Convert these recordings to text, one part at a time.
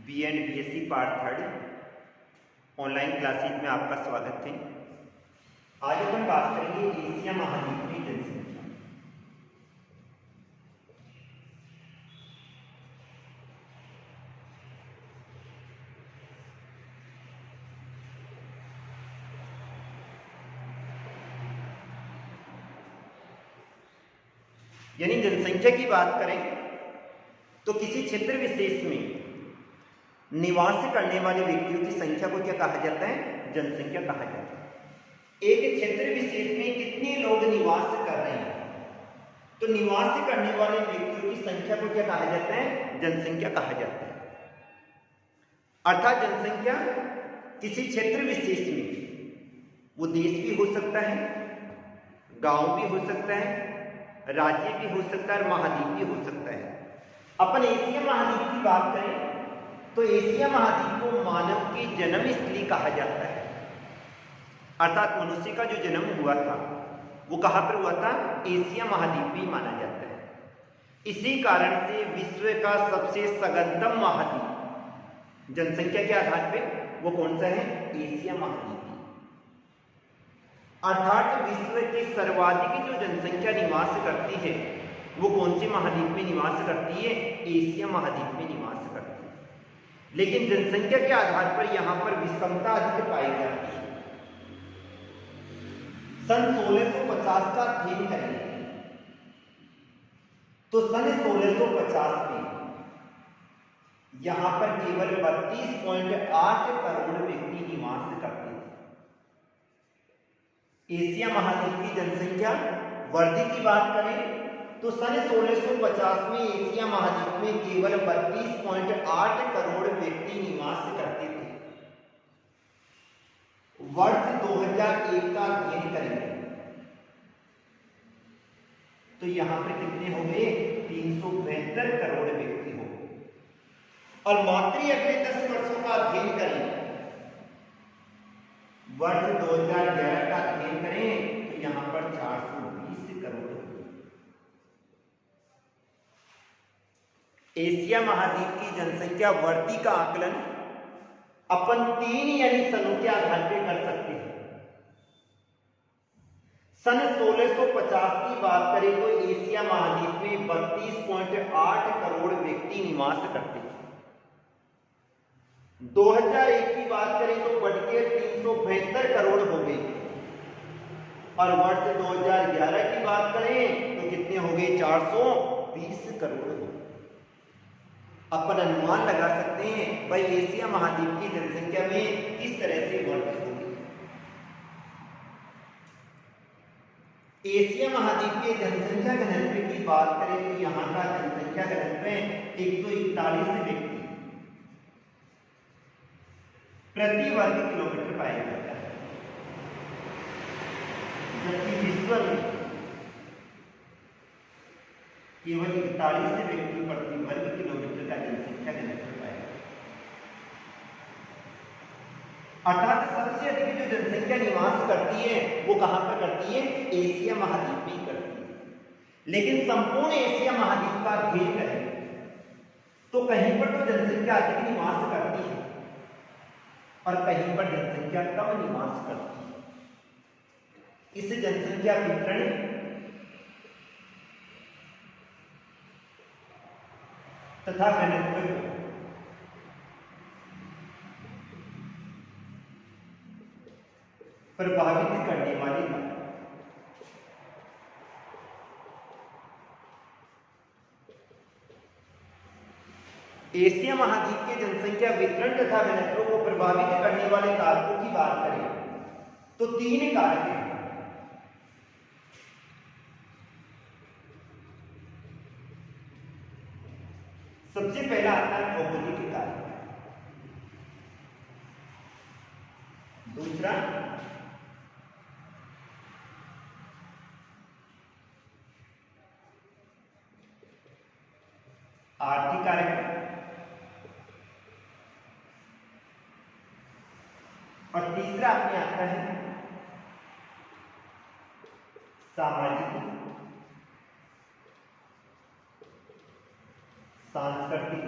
B and BSc part third online classes में आपका स्वागत है। आज अपन बात करेंगे एशिया महाद्वीप की जनसंख्या। यानी जनसंख्या की बात करें तो किसी क्षेत्र विशेष में निवास करने वाले व्यक्तियों की संख्या को क्या कहा जाता है? जनसंख्या कहा जाता है। एक क्षेत्र विशेष में कितने लोग निवास कर रहे हैं, तो निवास करने वाले व्यक्तियों की संख्या को क्या कहा जाता है? जनसंख्या कहा जाता है। अर्थात जनसंख्या किसी क्षेत्र विशेष में, वो देश भी हो सकता है, गांव भी हो सकता है, राज्य भी हो सकता है और महाद्वीप भी हो सकता है। अपन एशिया महाद्वीप की बात करें तो एशिया महाद्वीप को मानव की जन्म स्थली कहा जाता है। अर्थात मनुष्य का जो जन्म हुआ था वो कहां पर हुआ था? एशिया महाद्वीप में माना जाता है। इसी कारण से विश्व का सबसे सघनतम महाद्वीप जनसंख्या के आधार पे वो कौन सा है? एशिया महाद्वीप। अर्थात विश्व की सर्वाधिक जो जनसंख्या निवास करती है वो कौन से महाद्वीप में निवास करती है? एशिया महाद्वीप में निवास करती है। लेकिन जनसंख्या के आधार पर यहां पर विषमता अधिक पाई जाती है। सन 1650 का अध्ययन करेंगे तो सन 1650 में यहां पर केवल 32.8 करोड़ व्यक्ति निवास करते थे। एशिया महाद्वीप की जनसंख्या वृद्धि की बात करें तो सन 1650 में एशिया महाद्वीप में केवल 32.8 करोड़ व्यक्ति निवास करते थे। वर्ष 2001 का अध्ययन करेंगे तो यहां पर कितने हो गए? 372 करोड़ व्यक्ति हो गए। और मात्र अगले 10 वर्षों का अध्ययन करें, वर्ष 2011 का अध्ययन करें तो यहां पर 420 करोड़। एशिया महाद्वीप की जनसंख्या वृद्धि का आकलन अपन 3 यानी सनों के आधार पर कर सकते हैं। सन 1650 की बात करें तो एशिया महाद्वीप में 32.8 करोड़ व्यक्ति निवास करते थे। 2001 की बात करें तो बढ़कर 372 करोड़ हो गए। और वर्ष 2011 की बात करें तो कितने हो गए? 420 करोड़ हो गए। अपन अनुमान लगा सकते हैं भाई एशिया महाद्वीप की जनसंख्या में किस तरह से वृद्धि होगी। एशिया महाद्वीप के जनसंख्या घनत्व की बात करें तो यहां का जनसंख्या घनत्व 141 व्यक्ति प्रति वर्ग किलोमीटर पाया जाता है, जबकि विश्व में केवल 41 व्यक्ति प्रति वर्ग किलोमीटर का जनसंख्या घनत्व पाया। अर्थात सबसे अधिक जो जनसंख्या निवास करती है वो कहां पर करती है? एशिया महाद्वीप में करती है। लेकिन संपूर्ण एशिया महाद्वीप का अध्ययन करें तो कहीं पर तो जनसंख्या अधिक निवास करती है और कहीं पर जनसंख्या कम निवास करती है। इस जनसंख्या वितरण तथा घनत्व प्रभावित करने वाले एशिया महाद्वीप के जनसंख्या वितरण तथा घनत्व को प्रभावित करने वाले कारकों की बात करें तो 3 कारक हैं। सबसे पहला आता है भौगोलिक कारक, दूसरा आर्थिक कारक और तीसरा अपने आता है सामाजिक, सांस्कृतिक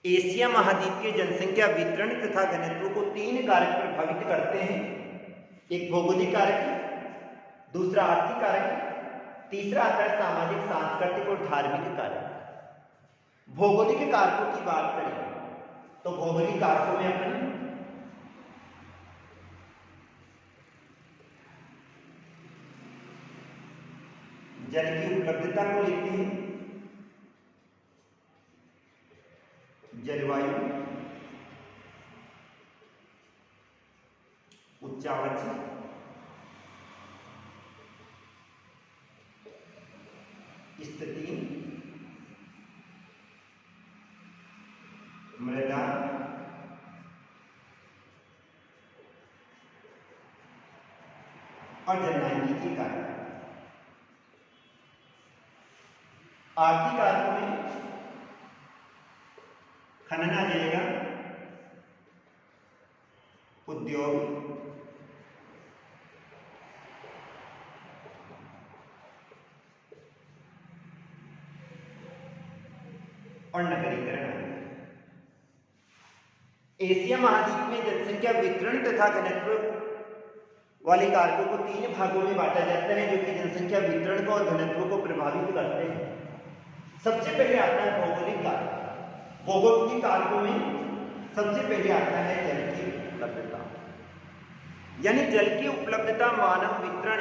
एशिया महाद्वीप के जनसंख्या वितरण तथा घनत्व को 3 कारक प्रभावित करते हैं। एक भौगोलिक कारक, दूसरा आर्थिक कारक, तीसरा आता है सामाजिक, सांस्कृतिक और धार्मिक कारक। भौगोलिक कारकों की बात करें तो भौगोलिक कारकों में अपन जल की उपलब्धता को लेते हैं, जलवायु, उच्चावच, स्थिति, मृदा, और जननांगिकी कारक। आर्थिक कारकों में खनन आ जाएगा, उद्योग, और नगरीकरण। एशिया महाद्वीप में जनसंख्या वितरण तथा घनत्व वाले कारकों को 3 भागों में बांटा जाता है, जो कि जनसंख्या वितरण को और घनत्व को प्रभावित करते हैं। सबसे पहले आता है भौगोलिक कारक। भौगोलिक कारकों में सबसे पहले आता है जल की उपलब्धता, यानी जल की उपलब्धता, मानव वितरण,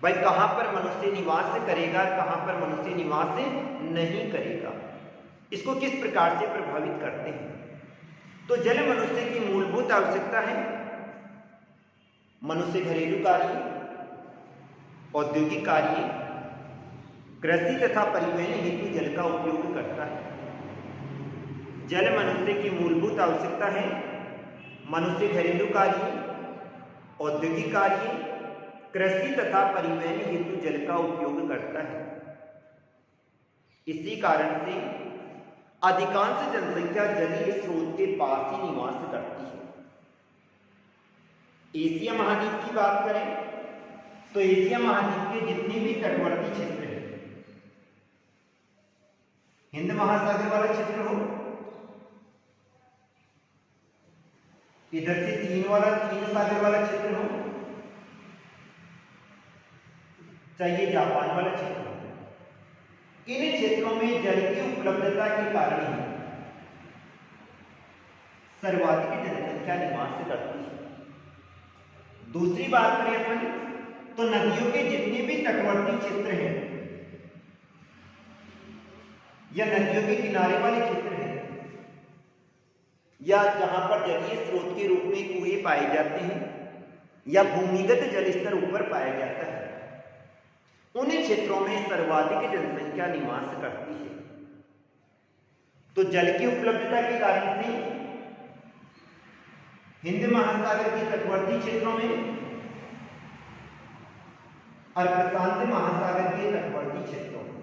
भाई कहां पर मनुष्य निवास करेगा, कहां पर मनुष्य निवास नहीं करेगा, इसको किस प्रकार से प्रभावित करते हैं। तो जल मनुष्य की मूलभूत आवश्यकता है। मनुष्य घरेलू कार्य, औद्योगिक कार्य, कृषि तथा परिवहन हेतु जल का उपयोग करता है। जल मनुष्य की मूलभूत आवश्यकता है। मनुष्य घरेलू कार्य, औद्योगिक कार्य, कृषि तथा परिवहन हेतु जल का उपयोग करता है। इसी कारण से अधिकांश जनसंख्या जलीय स्रोत के पास ही निवास करती है। एशिया महाद्वीप की बात करें तो एशिया महाद्वीप के जितने भी तटवर्ती क्षेत्र हैं, हिंद महासागर वाला क्षेत्र हो, इधर से चीन सागर वाला क्षेत्र हो, चाहे जापान वाला क्षेत्र हो, इन क्षेत्रों में जल की उपलब्धता के कारण ही सर्वाधिक जनसंख्या निवास करती है। दूसरी बात करें अपन तो नदियों के जितने भी तटवर्ती क्षेत्र हैं या नदियों के किनारे वाले क्षेत्र हैं या जहां पर जलीय स्रोत के रूप में कुएं पाए जाते हैं या भूमिगत जल स्तर ऊपर पाया जाता है, उन क्षेत्रों में सर्वाधिक जनसंख्या निवास करती है। तो जल की उपलब्धता के कारण से हिंद महासागर के तटवर्ती क्षेत्रों में और प्रशांत महासागर के तटवर्ती क्षेत्रों में,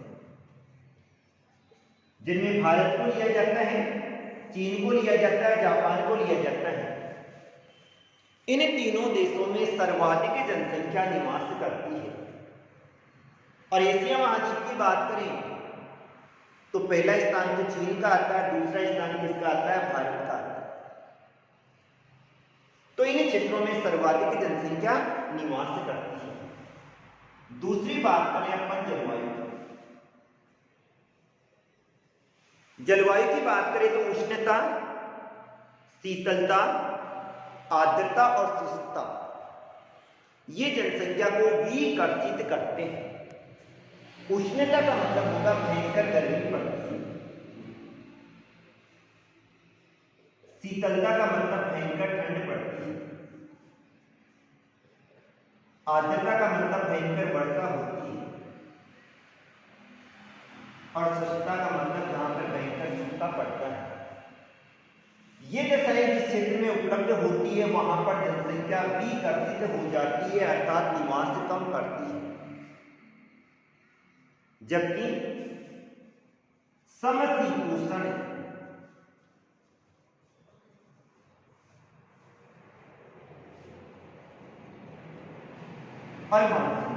जिनमें भारत को लिया जाता है, चीन को लिया जाता है, जापान को लिया जाता है, इन तीनों देशों में सर्वाधिक जनसंख्या निवास करती है। और एशिया महाद्वीप की बात करें तो पहला स्थान तो चीन का आता है, दूसरा स्थान किसका आता है, भारत का आता है। तो इन क्षेत्रों में सर्वाधिक जनसंख्या निवास करती है। दूसरी बात करें अपन जलवायु की। जलवायु की बात करें तो उष्णता, शीतलता, आर्द्रता और शुष्कता ये जनसंख्या को विकर्षित करते हैं। उष्णता का मतलब होगा भयंकर गर्मी पड़ती है, शीतलता का मतलब भयंकर ठंड पड़ती है, आर्द्रता का मतलब भयंकर वर्षा होती है, और शुष्कता का मतलब जहां पर भयंकर सूखा पड़ता है। ये दशाएं जिस क्षेत्र में उपलब्ध होती है वहां पर जनसंख्या विकर्षित हो जाती है, अर्थात निवास कम करती है। जबकि समशीतोष्ण और मानसून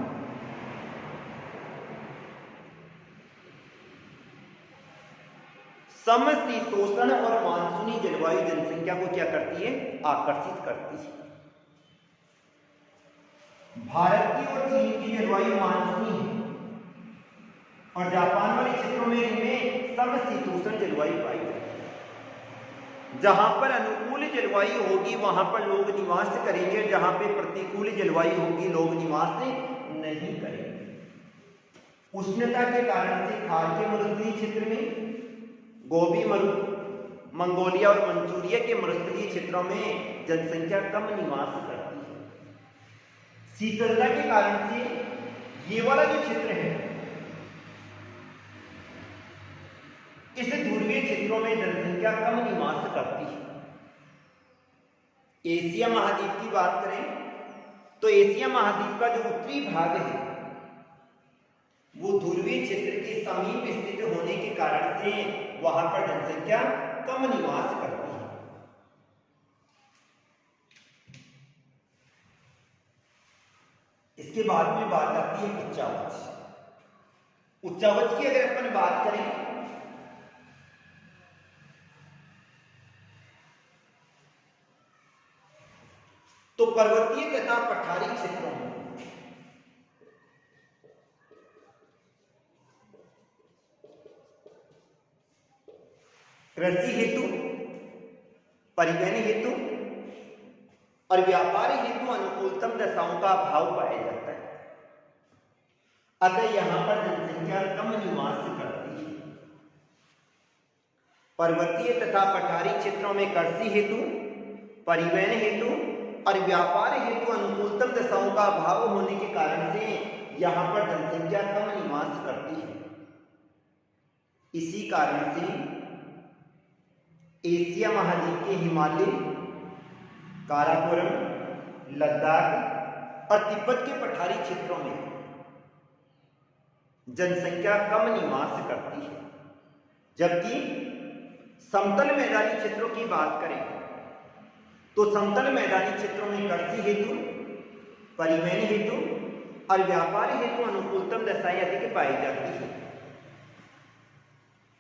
समशीतोष्ण और मानसूनी जलवायु जनसंख्या को क्या करती है? आकर्षित करती है। भारत की और चीन की जलवायु मानसूनी है और जापान वाले क्षेत्रों में इनमें समशीतोष्ण जलवायु पाई जाती है। जहां पर अनुकूल जलवायु होगी वहां पर लोग निवास करेंगे, जहां पे प्रतिकूल जलवायु होगी लोग निवास नहीं करेंगे। उष्णता के कारण से थार के मरुस्थलीय क्षेत्र में, गोबी मंगोलिया और मंचूरिया के मरुस्थलीय क्षेत्रों में जनसंख्या कम निवास करती है। शीतलता के कारण से ये वाला जो क्षेत्र है, इस ध्रुवीय क्षेत्रों में जनसंख्या कम निवास करती है। एशिया महाद्वीप की बात करें तो एशिया महाद्वीप का जो उत्तरी भाग है वो ध्रुवीय क्षेत्र के समीप स्थित होने के कारण से वहां पर जनसंख्या कम निवास करती है। इसके बाद में बात आती है उच्चावच। उच्चावच की अगर अपन बात करें तो पर्वतीय तथा पठारी क्षेत्रों में कृषि हेतु, परिवहन हेतु और व्यापार हेतु अनुकूलतम दशाओं का अभाव पाया जाता है। अतः यहां पर जनसंख्या कम निवास करती है। पर्वतीय तथा पठारी क्षेत्रों में कृषि हेतु, परिवहन हेतु और व्यापार हेतु अनुकूलतम दशाओं का अभाव होने के कारण से यहां पर जनसंख्या कम निवास करती है। इसी कारण से एशिया महाद्वीप के हिमालय, काराकोरम, लद्दाख और तिब्बत के पठारी क्षेत्रों में जनसंख्या कम निवास करती है। जबकि समतल मैदानी क्षेत्रों की बात करें तो समतल मैदानी क्षेत्रों में कृषि हेतु, परिवहन हेतु और व्यापार हेतु अनुकूलतम दशाएं अधिक पाई जाती है।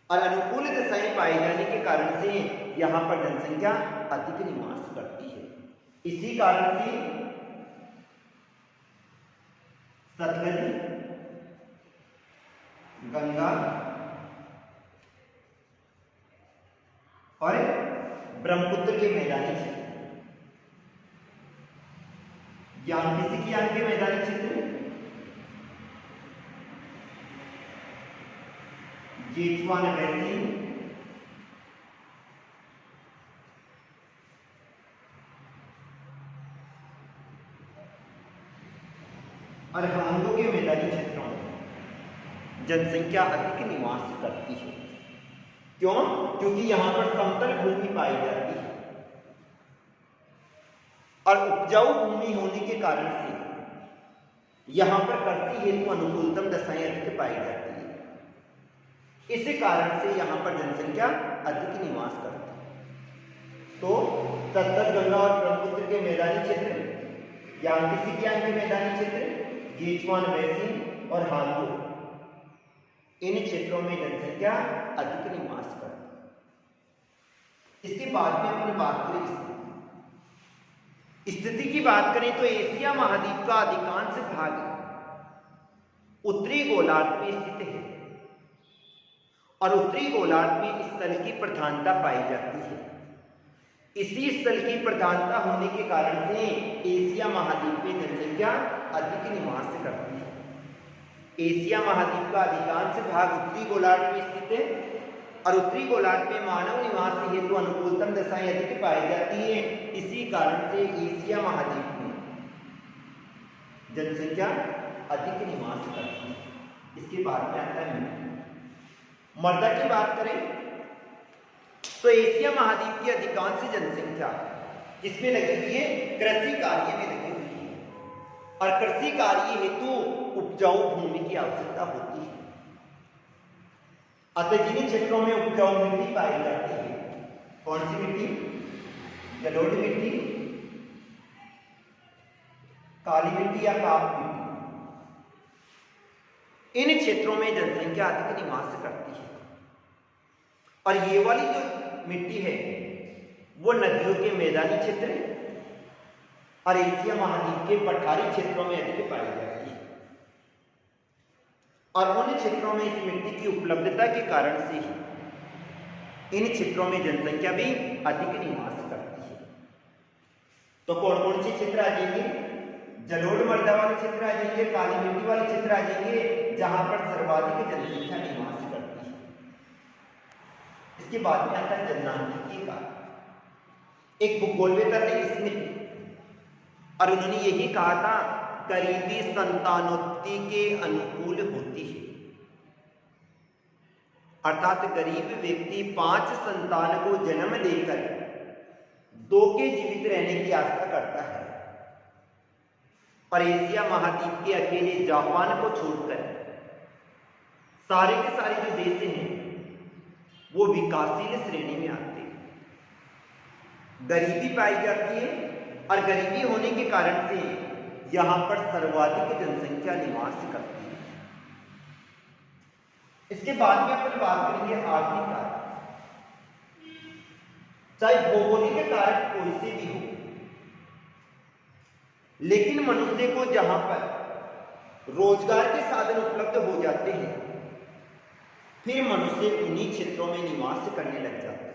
और अनुकूल दशाएं पाए जाने के कारण से यहां पर जनसंख्या अधिक निवास करती है। इसी कारण से सतलज, गंगा और ब्रह्मपुत्र के मैदानी क्षेत्र, किसी की के मैदानी क्षेत्र जेचुआन बेसिन, और हांगो के मैदानी क्षेत्रों में जनसंख्या अधिक निवास करती है। क्यों? क्योंकि यहां पर समतल भूमि पाई जाती है और उपजाऊ भूमि होने के कारण से यहां पर कृषि हेतु अनुकूलतम दशाएं अधिक पाई जाती है। इसी कारण से यहां पर जनसंख्या अधिक निवास करती है। तो सतलज, गंगा और ब्रह्मपुत्र के मैदानी क्षेत्र, किसी के मैदानी क्षेत्र, गेचुआन बेसिन और हांगो, इन क्षेत्रों में जनसंख्या अधिक निवास करती है। इसके बाद में अपन बात करें स्थिति की बात करें तो एशिया महाद्वीप का अधिकांश भाग उत्तरी गोलार्ध में स्थित है और उत्तरी गोलार्ध में स्थल की प्रधानता पाई जाती है। इसी स्थल की प्रधानता होने के कारण से एशिया महाद्वीप में जनसंख्या अधिक निवास करती है। एशिया महाद्वीप का अधिकांश भाग उत्तरी गोलार्ध में स्थित है और उत्तरी गोलार्ध में मानव निवास हेतु अनुकूलतम दशाएं अधिक पाई जाती है। इसी कारण से एशिया महाद्वीप में जनसंख्या अधिक निवास करती है। इसके बाद में आता है मर्दा की बात करें तो एशिया महाद्वीप की अधिकांश जनसंख्या इसमें लगी हुई है कृषि कार्य में लगी हुई है और कृषि कार्य हेतु उपजाऊ भूमि की आवश्यकता होती है। अतः जिन क्षेत्रों में उपजाऊ मिट्टी पाई जाती है, कौन सी मिट्टी? जलोढ़ मिट्टी, काली मिट्टी या काप मिट्टी, इन क्षेत्रों में जनसंख्या अधिक निवास करती है। और ये वाली जो मिट्टी है वो नदियों के मैदानी क्षेत्र और एशिया महाद्वीप के पठारी क्षेत्रों में अधिक पाई जाती है। और उन क्षेत्रों में इस मिट्टी की उपलब्धता के कारण से ही इन क्षेत्रों में जनसंख्या भी अधिक निवास करती है। तो कौन कौन से क्षेत्र आ जाएंगे? जलोढ़ मृदा वाले क्षेत्र आ जाएंगे, काली मिट्टी वाले क्षेत्र आ जाएंगे, जहां पर सर्वाधिक जनसंख्या निवास करती है। इसके बाद में आता है जननांगिकी का एक भूगोलवेत्ता थे स्मिथ, और उन्होंने यही कहा था करीबी संतानोत्पत्ति के अनुकूल होती है, अर्थात गरीब व्यक्ति 5 संतान को जन्म देकर 2 के जीवित रहने की आशा करता है। और एशिया महाद्वीप के अकेले जापान को छोड़कर सारे के सारे जो देश हैं वो विकासशील श्रेणी में आते हैं। गरीबी पाई जाती है और गरीबी होने के कारण से यहां पर सर्वाधिक जनसंख्या निवास करती है। इसके बाद में अपन बात करेंगे आर्थिक कारक। चाहे भौगोलिक कारक कोई से भी हो, लेकिन मनुष्य को जहां पर रोजगार के साधन उपलब्ध हो जाते हैं फिर मनुष्य उन्हीं क्षेत्रों में निवास करने लग जाता है।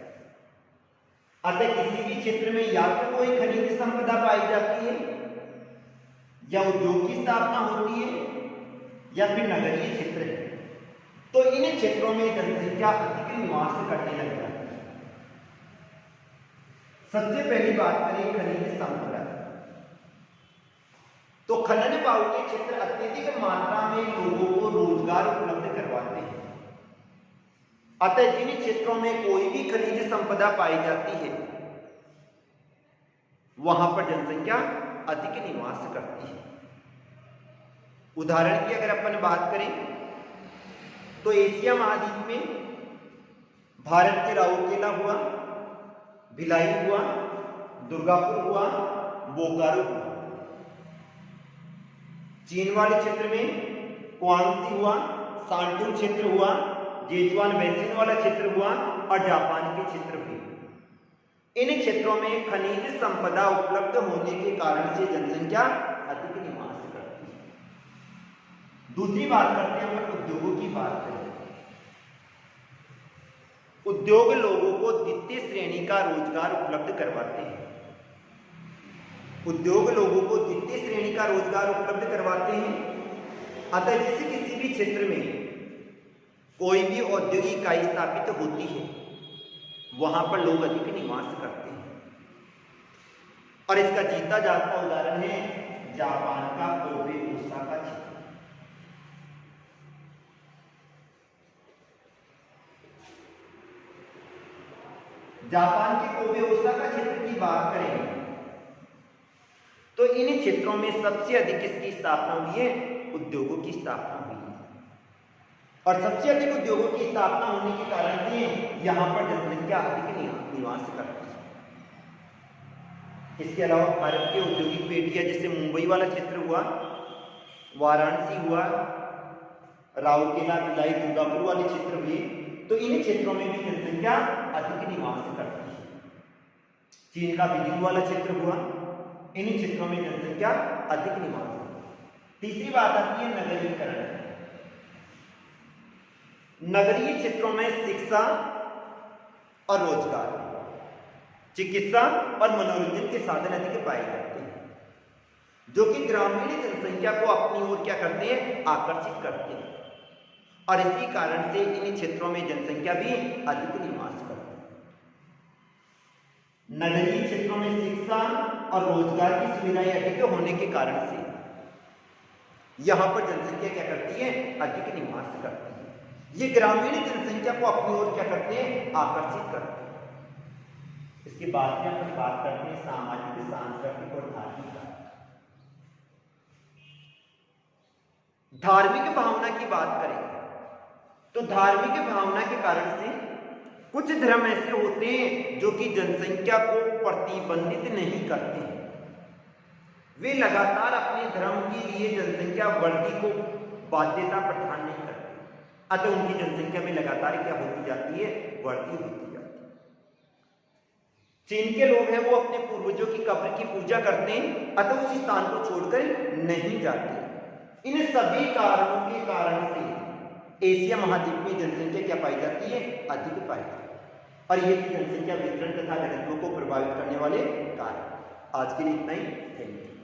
अतः किसी भी क्षेत्र में या तो कोई खनिज संपदा पाई जाती है या उद्योग की स्थापना होती है या फिर नगरीय क्षेत्र है, तो इन क्षेत्रों में जनसंख्या अधिक निवास करने लग जाती है। सबसे पहली बात करें खनिज संपदा, तो खनन बाहुल्य क्षेत्र अत्यधिक मात्रा में लोगों को रोजगार उपलब्ध करवाते हैं। अतः जिन क्षेत्रों में कोई भी खनिज संपदा पाई जाती है वहां पर जनसंख्या अधिक निवास करती है। उदाहरण की अगर अपन बात करें तो एशिया महाद्वीप में भारत के राउरकेला हुआ, भिलाई हुआ, दुर्गापुर हुआ, बोकारो हुआ। चीन वाले क्षेत्र में क्वांसी हुआ, सांटू क्षेत्र हुआ, जेजुआन वैसिन वाला क्षेत्र हुआ और जापान के क्षेत्र हुए। इन क्षेत्रों में खनिज संपदा उपलब्ध होने के कारण से जनसंख्या अधिक निवास करती है। दूसरी बात करते हैं हम उद्योगों की बात करें। उद्योग लोगों को द्वितीय श्रेणी का रोजगार उपलब्ध करवाते हैं। उद्योग लोगों को द्वितीय श्रेणी का रोजगार उपलब्ध करवाते हैं। अतः जिस किसी भी क्षेत्र में कोई भी औद्योगिक इकाई स्थापित होती है वहां पर लोग अधिक निवास करते हैं। और इसका जीता जागता उदाहरण है जापान का कोबे ओसाका क्षेत्र। जापान के कोबे ओसाका क्षेत्र की बात करें तो इन क्षेत्रों में सबसे अधिक इसकी स्थापना हुई है, उद्योगों की स्थापना हुई है। और सबसे अधिक उद्योगों की स्थापना होने के कारण से यहां पर जनसंख्या अधिक निवास करती है। इसके अलावा भारत के औद्योगिक पेटियां जैसे मुंबई वाला क्षेत्र हुआ, वाराणसी हुआ, राउरकेला, भिलाई, दुर्गापुर वाले क्षेत्र हुए, तो इन क्षेत्रों में भी जनसंख्या अधिक निवास करती है। चीन का बीजिंग वाला क्षेत्र हुआ, इन क्षेत्रों में जनसंख्या अधिक निवास करती है। तीसरी बात आती है नगरीकरण। नगरीय क्षेत्रों में शिक्षा और रोजगार, चिकित्सा और मनोरंजन के साधन अधिक पाए जाते हैं, जो कि ग्रामीण जनसंख्या को अपनी ओर क्या करते हैं, आकर्षित करते हैं। और इसी कारण से इन क्षेत्रों में जनसंख्या भी अधिक निवास करती है। नगरीय क्षेत्रों में शिक्षा और रोजगार की सुविधाएं अधिक होने के कारण से यहां पर जनसंख्या क्या करती है, अधिक निवास करती है। ये ग्रामीण जनसंख्या को अपनी ओर क्या करते हैं, आकर्षित करते हैं। इसके बाद में अपन बात करते हैं सामाजिक, सांस्कृतिक और धार्मिक। धार्मिक भावना की बात करें तो धार्मिक भावना के कारण से कुछ धर्म ऐसे होते हैं जो कि जनसंख्या को प्रतिबंधित नहीं करते हैं। वे लगातार अपने धर्म के लिए जनसंख्या वृद्धि को बाध्यता प्रदान नहीं करते। अतः उनकी जनसंख्या में लगातार क्या होती जाती है, बढ़ती होती जाती है। चीन के लोग हैं वो अपने पूर्वजों की कब्र की पूजा करते हैं, अतः उस स्थान को छोड़कर नहीं जाते। इन सभी कारणों के कारण से एशिया महाद्वीप में जनसंख्या क्या पाई जाती है, अधिक पाई जाती है। और ये जनसंख्या वितरण तथा घनत्व को प्रभावित करने वाले कारक। आज के लिए इतना ही, थैंक यू।